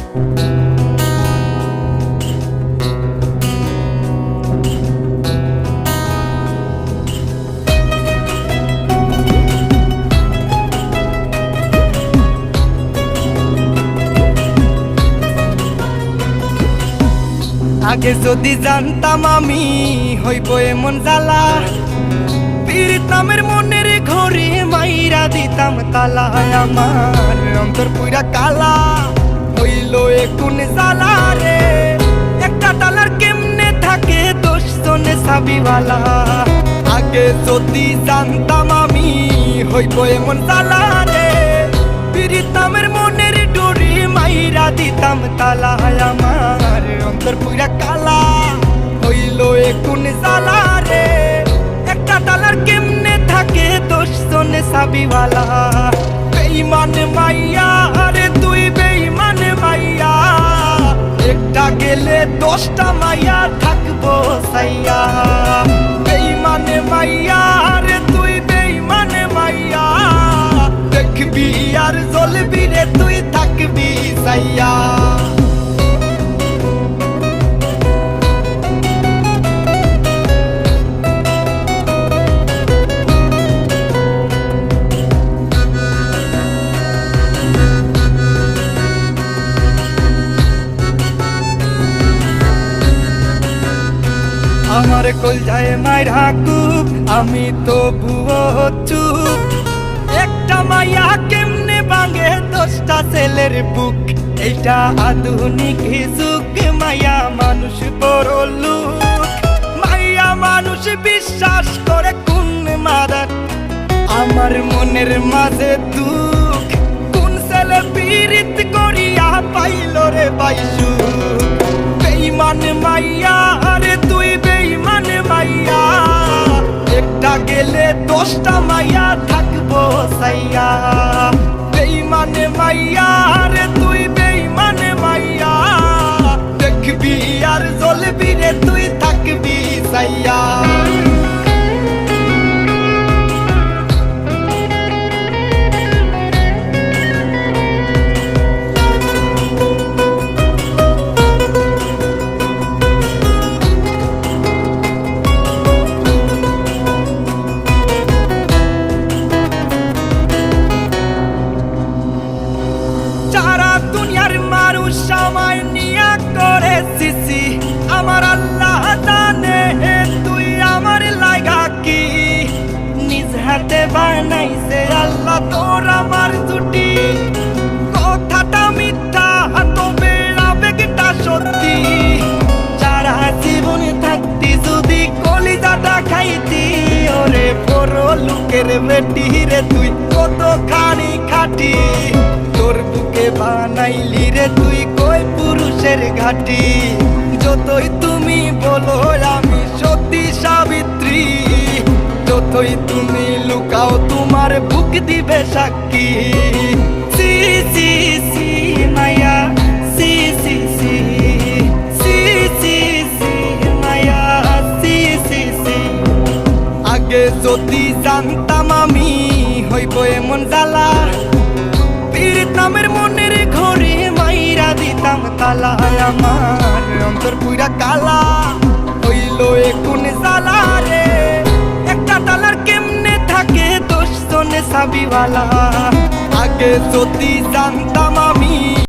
আগে যদি জানতাম আমি হইব এমন জ্বালা, পীড়িত নামের মনের ঘরে মাইরা দিতাম তালা। আমার অন্তর পুরা কালা হইল এ কোন জ্বালা রে, একটা তালার কেমনে থাকে 10 জনে চাবিওয়ালা। আগে যদি জানতাম আমি হইব এমন জ্বালা রে, পীড়িত নামের মনের ডোরে মাইরা দিতাম তালা। আমার অন্তর পুরা কালা হইল এ কোন জ্বালা রে, একটা তালার কেমনে থাকে 10 জনে চাবিওয়ালা। বেঈমান মাইয়া আরে তুই বেঈমান মাইয়া, একটা গেলে 10টা মাইয়া থাকবো সাইয়া। বেঈমান মাইয়া আরে তুই বেঈমান মাইয়া, দেখবি আর জ্বলবি রে তুই থাকবি সাইয়া। আমার কলজায় মাইরা কুপ, আমি তো ভুয়ো চুপ। একটা মাইয়া কেমনে ভাঙে 10টা ছেলের বুক, এইটা আধুনিক যুগ। মাইয়া মানুষ বড় লোক, মাইয়া মানুষ বিশ্বাস করে কোন মাদার। আমার মনের মাঝে দুঃখ, কোন ছেলে পীড়িত করিয়া পাইল রে বাইসু। বেঈমান মাইয়া আরে তুই বেঈমান মাইয়া, একটা গেলে 10টা মাইয়া থাকবো সাইয়া। বেঈমান মাইয়া আরে তুই বেঈমান মাইয়া, দেখবি আর জ্বলবি রে তুই থাকবি সাইয়া। সময় নিয়া করে সিসি, আমার আল্লাহ জানে তুই আমার লাগা কি। নিজ হাতে বানাইছে আল্লাহ তোর আমার জুটি, কথাটা মিথ্যা তবে আবেগটা সত্যি। সারা জীবন থাকতি যদি কলিজাটা খাইতি, ওরে বড় লোকের বেটি রে তুই কতখানি খাটি। তোর বুকে বানাইলি রে তুই কই পুরুষের ঘাটি। যতই তুমি বলো আমি সতী সাবিত্রী, যতই তুমি লুকাও তোমার বুক দিবে সাক্ষী। সি সি সি মায়া সি সি সি সি সি সি মায়া সি সি সি। আগে যদি জানতাম আমি হইব এমন জ্বালা, পীড়িত নামের মনের ঘরে মাইরা দিতাম তালা। আমার অন্তর পুরা কালা হইল এ কোন জ্বালা রে, একটা তালার কেমনে থাকে 10 জনে চাবিওয়ালা। আগে যদি জানতাম